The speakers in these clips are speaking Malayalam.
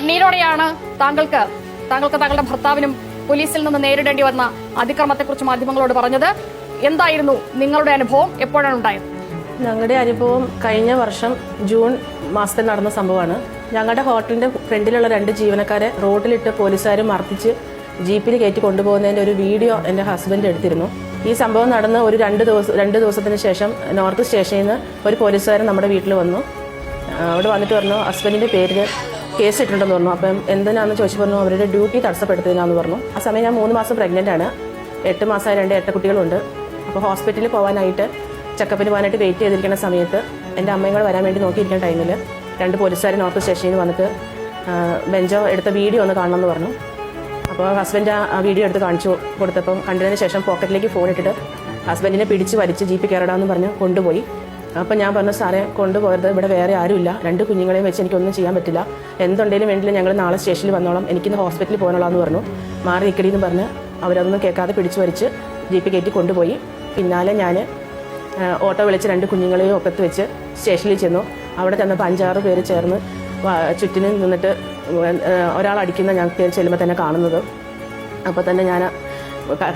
കണ്ണീരോടെയാണ് താങ്കൾക്ക് താങ്കളുടെ ഭർത്താവിനും പോലീസിൽ നിന്ന് നേരിടേണ്ടി വന്ന അതിക്രമത്തെക്കുറിച്ച് മാധ്യമങ്ങളോട് പറഞ്ഞത്. എന്തായിരുന്നു നിങ്ങളുടെ അനുഭവം? എപ്പോഴാണ് ഉണ്ടായത്? ഞങ്ങളുടെ അനുഭവം കഴിഞ്ഞ വർഷം ജൂൺ മാസത്തിൽ നടന്ന സംഭവമാണ്. ഞങ്ങളുടെ ഹോട്ടലിന്റെ ഫ്രണ്ടിലുള്ള 2 ജീവനക്കാരെ റോഡിലിട്ട് പോലീസുകാർ മർദ്ദിച്ച് ജീപ്പിൽ കയറ്റി കൊണ്ടുപോകുന്നതിന്റെ ഒരു വീഡിയോ എൻ്റെ ഹസ്ബൻഡ് എടുത്തിരുന്നു. ഈ സംഭവം നടന്ന് ഒരു 2 ദിവസത്തിന് ശേഷം നോർത്ത് സ്റ്റേഷനിൽ നിന്ന് ഒരു പോലീസുകാരൻ നമ്മുടെ വീട്ടിൽ വന്നു. അവിടെ വന്നിട്ട് പറഞ്ഞു ഹസ്ബൻഡിന്റെ പേരിൽ കേസ് ഇട്ടിട്ടുണ്ടെന്ന് പറഞ്ഞു. അപ്പം എന്തിനാണെന്ന് ചോദിച്ചു പറഞ്ഞു അവരുടെ ഡ്യൂട്ടി തടസ്സപ്പെടുത്തുന്നതിനാന്ന് പറഞ്ഞു. ആ സമയം ഞാൻ 3 മാസം പ്രഗ്നൻ്റ് ആണ്. 8 മാസമായ 2 ഇരട്ടക്കുട്ടികളുണ്ട്. അപ്പോൾ ഹോസ്പിറ്റലിൽ പോകാനായിട്ട് ചെക്കപ്പിന് പോകാനായിട്ട് വെയിറ്റ് ചെയ്തിരിക്കുന്ന സമയത്ത് എൻ്റെ അമ്മയും കൂടെ വരാൻ വേണ്ടി നോക്കിയിരിക്കുന്ന ടൈമിൽ 2 പോലീസുകാർ നോർത്ത് സ്റ്റേഷനിൽ നിന്ന് വന്നിട്ട് ബെഞ്ചോ എടുത്ത വീഡിയോ ഒന്ന് കാണണമെന്ന് പറഞ്ഞു. അപ്പോൾ ഹസ്ബൻഡ് ആ വീഡിയോ എടുത്ത് കാണിച്ചു കൊടുത്തപ്പം കണ്ടതിന് ശേഷം പോക്കറ്റിലേക്ക് ഫോൺ ഇട്ടിട്ട് ഹസ്ബൻഡിനെ പിടിച്ച് വലിച്ച് ജീപ്പിൽ കയറിടാമെന്ന് പറഞ്ഞ് കൊണ്ടുപോയി. അപ്പം ഞാൻ പറഞ്ഞു സാറേ കൊണ്ടുപോകരുത്, ഇവിടെ വേറെ ആരുമില്ല, 2 കുഞ്ഞുങ്ങളെയും വെച്ച് എനിക്കൊന്നും ചെയ്യാൻ പറ്റില്ല, എന്തുണ്ടെങ്കിലും വേണ്ടില്ല ഞങ്ങൾ നാളെ സ്റ്റേഷനിൽ വന്നോളാം, എനിക്കിന്ന് ഹോസ്പിറ്റലിൽ പോകാനുള്ളതെന്ന് പറഞ്ഞു. മാറി നിൽക്കടിയെന്ന് പറഞ്ഞ് അവരതൊന്നും കേൾക്കാതെ പിടിച്ചു വലിച്ച് ജീപ്പിൽ കയറ്റി കൊണ്ടുപോയി. പിന്നാലെ ഞാൻ ഓട്ടോ വിളിച്ച് 2 കുഞ്ഞുങ്ങളെയും ഒക്കത്ത് വെച്ച് സ്റ്റേഷനിൽ ചെന്നു. അവിടെ ചെന്നപ്പോൾ 5-6 പേര് ചേർന്ന് ചുറ്റിനും നിന്നിട്ട് ഒരാൾ അടിക്കുന്ന ഞാൻ ചെല്ലുമ്പോൾ തന്നെ കാണുന്നത്. അപ്പോൾ തന്നെ ഞാൻ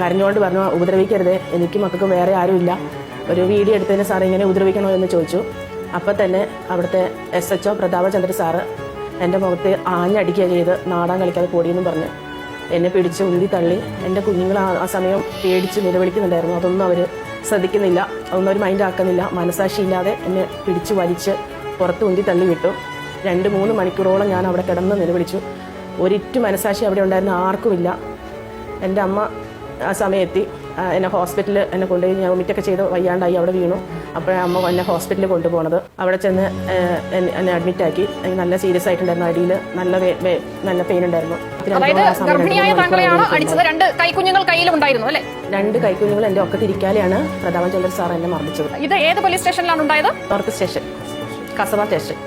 കരഞ്ഞുകൊണ്ട് പറഞ്ഞു ഉപദ്രവിക്കരുതേ, എനിക്ക് മക്കൾക്കും വേറെ ആരുമില്ല, ഒരു വീഡിയോ എടുത്തതിന് സാറ് ഇങ്ങനെ ഉപദ്രവിക്കണോ എന്ന് ചോദിച്ചു. അപ്പോൾ തന്നെ അവിടുത്തെ SHO പ്രതാപചന്ദ്ര സാറ് എൻ്റെ മുഖത്ത് ആഞ്ഞടിക്കുക ചെയ്ത് നാടാൻ കളിക്കാതെ പൊടിയെന്നും പറഞ്ഞ് എന്നെ പിടിച്ച് ഉന്തി തള്ളി. എൻ്റെ കുഞ്ഞുങ്ങൾ ആ സമയം പേടിച്ച് നിലവിളിക്കുന്നുണ്ടായിരുന്നു. അതൊന്നും അവർ ശ്രദ്ധിക്കുന്നില്ല, അതൊന്നും അവർ മൈൻഡ് ആക്കുന്നില്ല. മനസാക്ഷിയില്ലാതെ എന്നെ പിടിച്ച് വലിച്ച് പുറത്ത് ഉന്തി തള്ളി വിട്ടു. 2-3 മണിക്കൂറോളം ഞാൻ അവിടെ കിടന്ന് നിലവിളിച്ചു. ഒരിറ്റു മനസാക്ഷി അവിടെ ഉണ്ടായിരുന്ന ആർക്കുമില്ല. എൻ്റെ അമ്മ ആ സമയം എത്തി എന്നെ ഹോസ്പിറ്റലിൽ എന്നെ കൊണ്ടുപോയി. ഞാൻ വൊമിറ്റൊക്കെ ചെയ്ത് വയ്യാണ്ടായി അവിടെ വീണു. അപ്പോഴാണ് അമ്മ എന്നെ ഹോസ്പിറ്റലിൽ കൊണ്ടുപോകുന്നത്. അവിടെ ചെന്ന് എന്നെ അഡ്മിറ്റാക്കി. നല്ല സീരിയസ് ആയിട്ടുണ്ടായിരുന്നു. അടിയിൽ നല്ല പെയിൻ ഉണ്ടായിരുന്നു. 2 കൈക്കുഞ്ഞുങ്ങൾ കയ്യിലുണ്ടായിരുന്നു അല്ലേ? 2 കൈക്കുഞ്ഞുങ്ങൾ എൻ്റെ ഒക്കത്തിരിക്കാലെയാണ് പ്രതാപചന്ദ്ര സാർ എന്നെ മർദ്ദിച്ചത്. ഇത് ഏത് പോലീസ് സ്റ്റേഷനിലാണ് ഉണ്ടായത്? North station, Kasaba station.